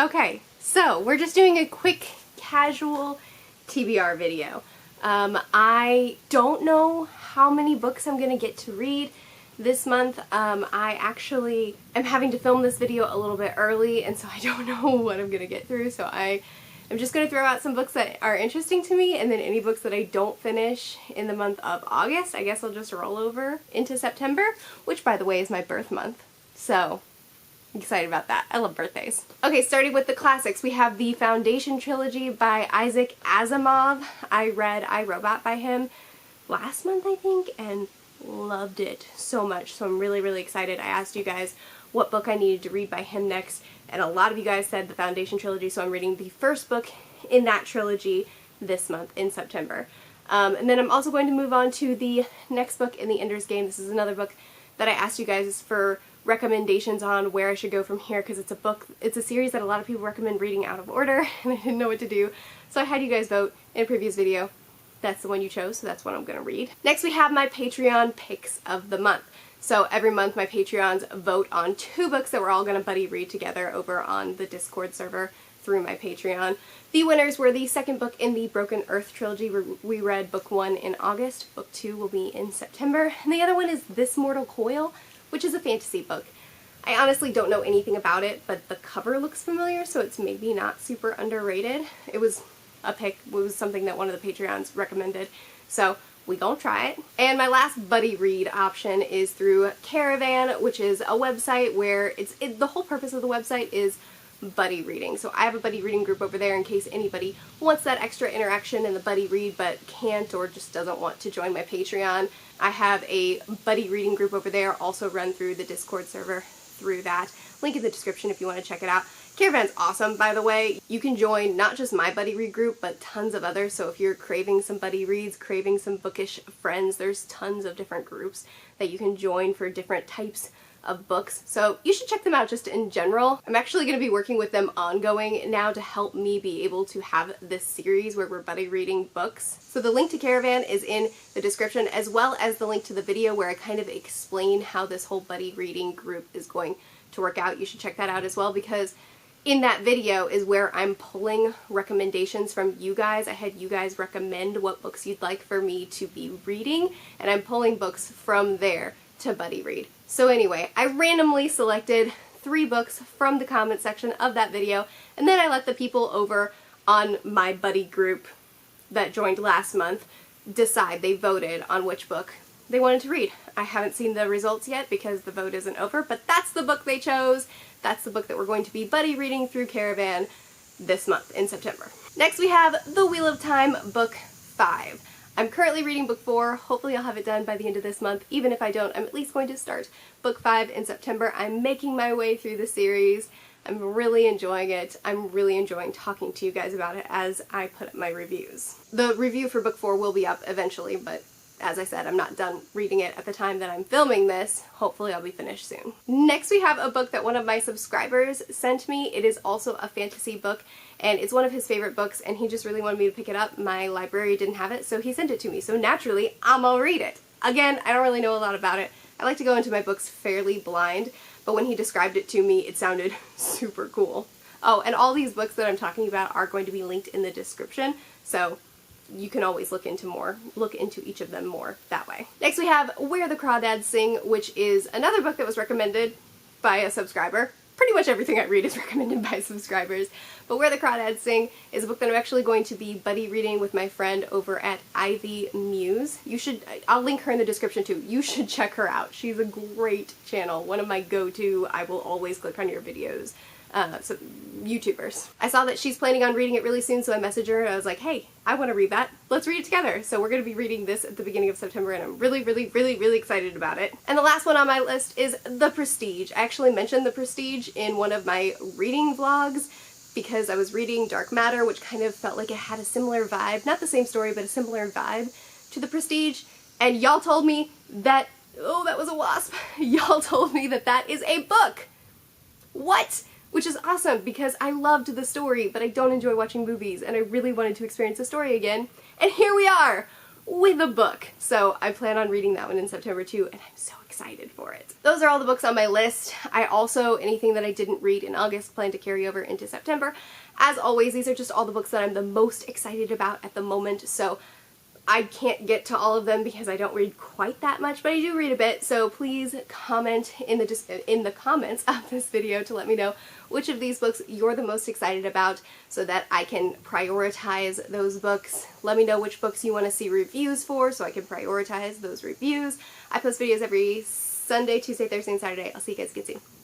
Okay, so we're just doing a quick casual TBR video. I don't know how many books I'm going to get to read this month. I actually am having to film this video a little bit early, and so I don't know what I'm going to get through, so I'm just going to throw out some books that are interesting to me, and then any books that I don't finish in the month of August, I guess I'll just roll over into September, which by the way is my birth month, so I'm excited about that. I love birthdays. Okay, starting with the classics, we have the Foundation trilogy by Isaac Asimov. I read I, Robot by him last month, I think, and loved it so much, so I'm really excited. I asked you guys what book I needed to read by him next, and a lot of you guys said the Foundation trilogy, so I'm reading the first book in that trilogy this month in September. And then I'm also going to move on to the next book in the Ender's Game. This is another book that I asked you guys for recommendations on where I should go from here, because it's a series that a lot of people recommend reading out of order, and I didn't know what to do. So I had you guys vote in a previous video. That's the one you chose, so that's what I'm going to read. Next we have my Patreon picks of the month. So every month my Patreons vote on 2 books that we're all going to buddy read together over on the Discord server through my Patreon. The winners were the second book in the Broken Earth trilogy. We read book 1 in August, book 2 will be in September, and the other one is This Mortal Coil, which is a fantasy book. I honestly don't know anything about it, but the cover looks familiar, so it's maybe not super underrated. It was a pick, it was something that one of the Patreons recommended, so we gonna try it. And my last buddy read option is through Caravan, which is a website where the whole purpose of the website is buddy reading. So I have a buddy reading group over there in case anybody wants that extra interaction in the buddy read but can't or just doesn't want to join my Patreon. I have a buddy reading group over there, also run through the Discord server through that. Link in the description if you want to check it out. Caravan's awesome, by the way. You can join not just my buddy read group, but tons of others. So if you're craving some buddy reads, craving some bookish friends, there's tons of different groups that you can join for different types of books. So you should check them out just in general. I'm actually going to be working with them ongoing now to help me be able to have this series where we're buddy reading books. So the link to Caravan is in the description, as well as the link to the video where I kind of explain how this whole buddy reading group is going to work out. You should check that out as well, because in that video is where I'm pulling recommendations from you guys. I had you guys recommend what books you'd like for me to be reading, and I'm pulling books from there to buddy read. So anyway, I randomly selected 3 books from the comment section of that video, and then I let the people over on my buddy group that joined last month decide. They voted on which book they wanted to read. I haven't seen the results yet because the vote isn't over, but that's the book they chose. That's the book that we're going to be buddy reading through Caravan this month in September. Next we have The Wheel of Time, book 5. I'm currently reading book 4. Hopefully I'll have it done by the end of this month. Even if I don't, I'm at least going to start book 5 in September. I'm making my way through the series. I'm really enjoying it. I'm really enjoying talking to you guys about it as I put up my reviews. The review for book 4 will be up eventually, but as I said, I'm not done reading it at the time that I'm filming this. Hopefully I'll be finished soon. Next we have a book that one of my subscribers sent me. It is also a fantasy book, and it's one of his favorite books, and he just really wanted me to pick it up. My library didn't have it, so he sent it to me. So naturally, I'm gonna read it. Again, I don't really know a lot about it. I like to go into my books fairly blind, but when he described it to me, it sounded super cool. Oh, and all these books that I'm talking about are going to be linked in the description, so you can always look into each of them more that way. Next we have Where the Crawdads Sing, which is another book that was recommended by a subscriber. Pretty much everything I read is recommended by subscribers, but Where the Crawdads Sing is a book that I'm actually going to be buddy reading with my friend over at Ivy Muse. I'll link her in the description too. You should check her out. She's a great channel, one of my go-to, I will always click on your videos. So YouTubers. I saw that she's planning on reading it really soon, so I messaged her and I was like, hey, I want to read that. Let's read it together. So we're going to be reading this at the beginning of September, and I'm really excited about it. And the last one on my list is The Prestige. I actually mentioned The Prestige in one of my reading vlogs because I was reading Dark Matter, which kind of felt like it had a similar vibe, not the same story, but a similar vibe to The Prestige, and y'all told me that, oh, that was a wasp. Y'all told me that that is a book. What? Which is awesome because I loved the story, but I don't enjoy watching movies, and I really wanted to experience the story again. And here we are! with a book. So I plan on reading that one in September too, and I'm so excited for it. Those are all the books on my list. I also, anything that I didn't read in August, plan to carry over into September. As always, these are just all the books that I'm the most excited about at the moment, so I can't get to all of them because I don't read quite that much, but I do read a bit, so please comment in the comments of this video to let me know which of these books you're the most excited about so that I can prioritize those books. Let me know which books you want to see reviews for so I can prioritize those reviews. I post videos every Sunday, Tuesday, Thursday, and Saturday. I'll see you guys again soon.